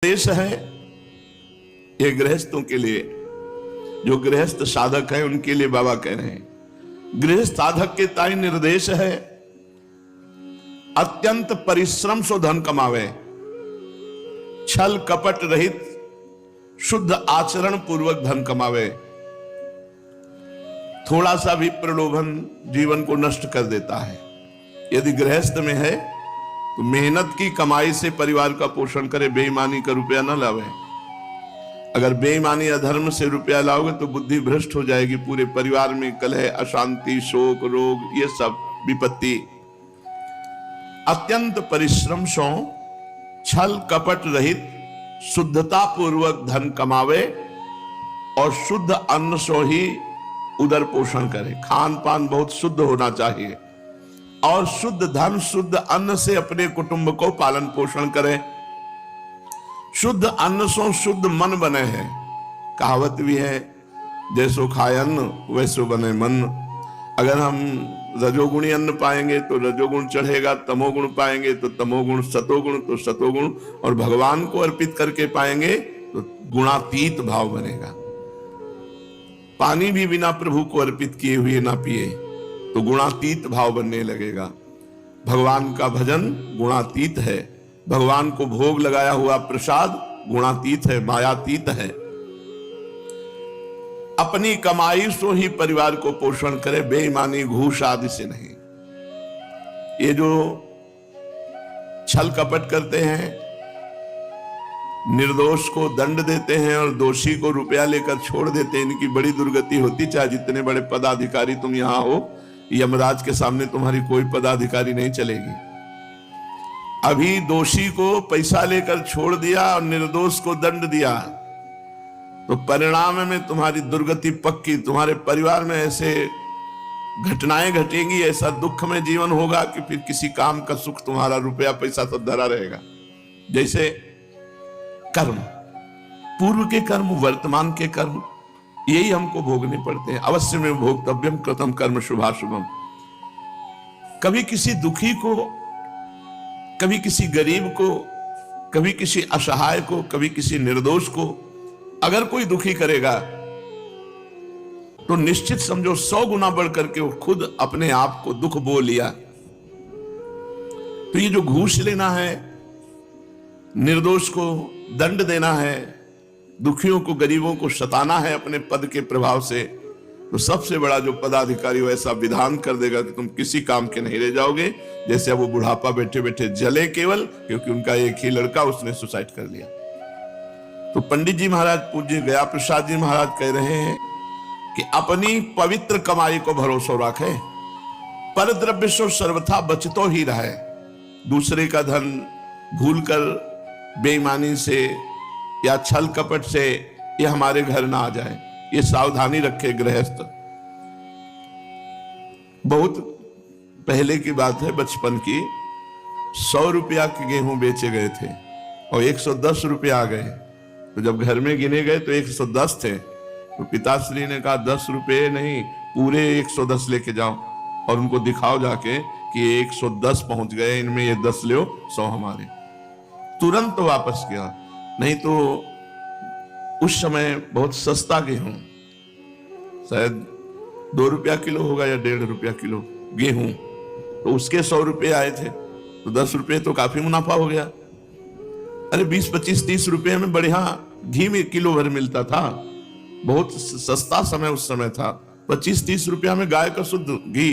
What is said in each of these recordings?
देश है ये गृहस्थों के लिए, जो गृहस्थ साधक है उनके लिए बाबा कह रहे हैं। गृहस्थ साधक के ताई निर्देश है अत्यंत परिश्रम से धन कमावे, छल कपट रहित शुद्ध आचरण पूर्वक धन कमावे। थोड़ा सा भी प्रलोभन जीवन को नष्ट कर देता है। यदि गृहस्थ में है तो मेहनत की कमाई से परिवार का पोषण करे, बेईमानी का रुपया न लावे। अगर बेईमानी अधर्म से रुपया लाओगे तो बुद्धि भ्रष्ट हो जाएगी, पूरे परिवार में कलह, अशांति, शोक, रोग, ये सब विपत्ति। अत्यंत परिश्रम से छल कपट रहित शुद्धता पूर्वक धन कमावे और शुद्ध अन्न से ही उदर पोषण करे। खान पान बहुत शुद्ध होना चाहिए और शुद्ध धन शुद्ध अन्न से अपने कुटुंब को पालन पोषण करें। शुद्ध अन्न से शुद्ध मन बने हैं। कहावत भी है, जैसो खाए अन्न वैसो बने मन। अगर हम रजोगुणी अन्न पाएंगे तो रजोगुण चढ़ेगा, तमोगुण पाएंगे तो तमोगुण, सतोगुण तो सतोगुण, और भगवान को अर्पित करके पाएंगे तो गुणातीत भाव बनेगा। पानी भी बिना प्रभु को अर्पित किए हुए ना पिए तो गुणातीत भाव बनने लगेगा। भगवान का भजन गुणातीत है, भगवान को भोग लगाया हुआ प्रसाद गुणातीत है, मायातीत है। अपनी कमाई से ही परिवार को पोषण करे, बेईमानी घूस आदि से नहीं। ये जो छल कपट करते हैं, निर्दोष को दंड देते हैं और दोषी को रुपया लेकर छोड़ देते हैं, इनकी बड़ी दुर्गति होती। चाहे जितने बड़े पदाधिकारी तुम यहां हो, यमराज के सामने तुम्हारी कोई पदाधिकारी नहीं चलेगी। अभी दोषी को पैसा लेकर छोड़ दिया और निर्दोष को दंड दिया तो परिणाम में तुम्हारी दुर्गति पक्की। तुम्हारे परिवार में ऐसे घटनाएं घटेंगी, ऐसा दुख में जीवन होगा कि फिर किसी काम का सुख तुम्हारा रुपया पैसा तो धरा रहेगा। जैसे कर्म, पूर्व के कर्म, वर्तमान के कर्म, यही हमको भोगने पड़ते हैं। अवश्य में भोक्तव्यम कृतम कर्म शुभाशुभम। कभी किसी दुखी को, कभी किसी गरीब को, कभी किसी असहाय को, कभी किसी निर्दोष को अगर कोई दुखी करेगा तो निश्चित समझो 100 गुना बढ़ करके वो खुद अपने आप को दुख बो लिया। तो ये जो घूस लेना है, निर्दोष को दंड देना है, दुखियों को, गरीबों को सताना है अपने पद के प्रभाव से, तो सबसे बड़ा जो पदाधिकारी वैसा विधान कर देगा कि तुम किसी काम के नहीं रह जाओगे। जैसे अब वो बुढ़ापा बैठे बैठे जले केवल क्योंकि उनका एक ही लड़का उसने सुसाइड कर लिया। तो पंडित जी महाराज, पूज्य गया प्रसाद जी महाराज कह रहे हैं कि अपनी पवित्र कमाई को भरोसा रखे, पर द्रव्य से सर्वथा बचतो ही रहे। दूसरे का धन भूलकर, बेईमानी से या छल कपट से ये हमारे घर ना आ जाए, ये सावधानी रखे गृहस्थ। बहुत पहले की बात है, बचपन की। 100 रुपया के गेहूं बेचे गए थे और 110 रुपया आ गए। तो जब घर में गिने गए तो 110 थे। तो पिताश्री ने कहा 10 रुपये नहीं, पूरे 110 लेके जाओ और उनको दिखाओ जाके कि 110 पहुंच गए, इनमें ये 10 लो, 100 हमारे। तुरंत वापस किया। नहीं तो उस समय बहुत सस्ता गेहूं, शायद 2 रुपया किलो होगा या 1.5 रुपया किलो गेहूं, तो उसके 100 रुपये आए थे। तो 10 रुपये तो काफी मुनाफा हो गया। अरे 20, 25, 30 रुपये में बढ़िया घी में किलो भर मिलता था। बहुत सस्ता समय उस समय था। 25, 30 रुपया में गाय का शुद्ध घी।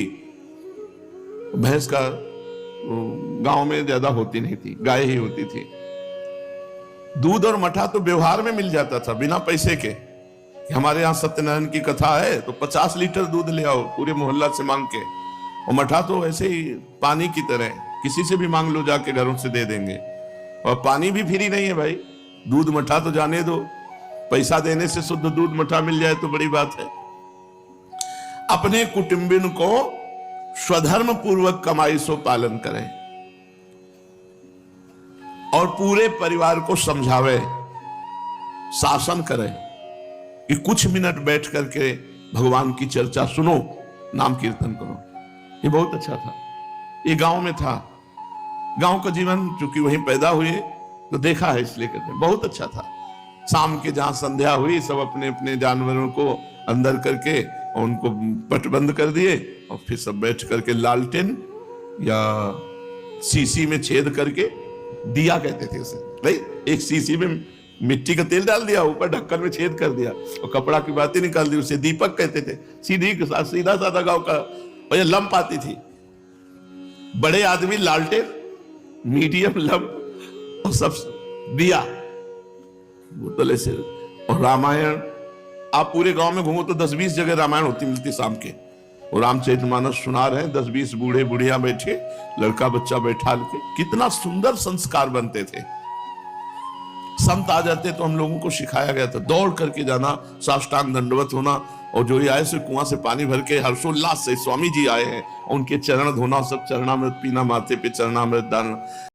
भैंस का गांव में ज्यादा होती नहीं थी, गाय ही होती थी। दूध और मठा तो व्यवहार में मिल जाता था बिना पैसे के। हमारे यहाँ सत्यनारायण की कथा है तो 50 लीटर दूध ले आओ पूरे मोहल्ला से मांग के, और मठा तो ऐसे ही पानी की तरह, किसी से भी मांग लो जाके, घरों से दे देंगे। और पानी भी फ्री नहीं है भाई, दूध मठा तो जाने दो, पैसा देने से शुद्ध दूध मठा मिल जाए तो बड़ी बात है। अपने कुटुंबिन को स्वधर्म पूर्वक कमाई सो पालन करें और पूरे परिवार को समझावे, शासन करे कि कुछ मिनट बैठ करके भगवान की चर्चा सुनो, नाम कीर्तन करो। ये बहुत अच्छा था। ये गांव में था। गांव का जीवन, चूंकि वहीं पैदा हुए, तो देखा है इसलिए कहते हैं बहुत अच्छा था। शाम के जहां संध्या हुई सब अपने अपने जानवरों को अंदर करके और उनको पट बंद कर दिए और फिर सब बैठ करके लालटेन या सीसी में छेद करके, दिया कहते थे उसे भाई, एक सीसी में मिट्टी का तेल डाल दिया, ऊपर ढक्कन में छेद कर दिया और कपड़ा की बातें निकाल दी, उसे दीपक कहते थे। सीधा साधा गांव का। और ये लंप आती थी, बड़े आदमी लालटेन, मीडियम लंप और सब दिया बोतले से। और रामायण आप पूरे गांव में घूमो तो 10-20 जगह रामायण होती मिलती शाम के। और रामचरितमानस सुना रहे हैं, 10-20 बूढ़े बुढ़िया बैठे, लड़का बच्चा बैठा के, कितना सुंदर संस्कार बनते थे। संत आ जाते तो हम लोगों को सिखाया गया था दौड़ करके जाना, साष्टांग दंडवत होना, और जो ही आए से कुआं से पानी भर के हर्षोल्लास से स्वामी जी आए हैं, उनके चरण धोना, सब चरणामृत पीना, माथे पे चरणामृत डालना।